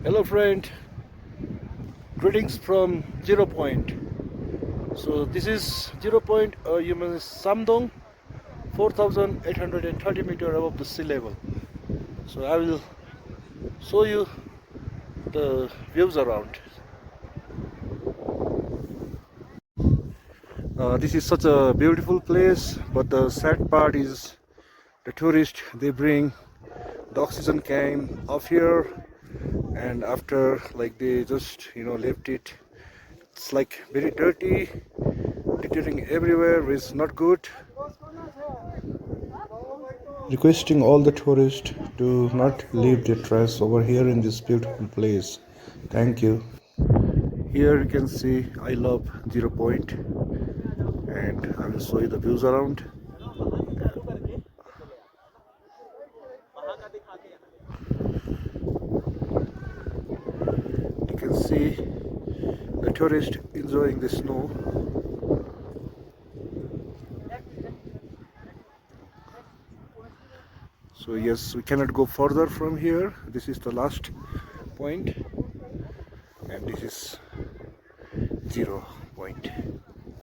Hello friend, greetings from Zero Point. So this is Zero Point, you mean Samdong, 4,830 meter above the sea level. So I will show you the views around. This is such a beautiful place, but the sad part is the tourists, they bring the oxygen can off here, and after like they just left it. It's like very dirty, littering everywhere is not good. Requesting all the tourists to not leave their trash over here in this beautiful place. Thank you. Here you can see I love Zero Point, and I will show you the views around. You can see the tourists enjoying the snow. So yes, we cannot go further from here. This is the last point, and this is Zero Point.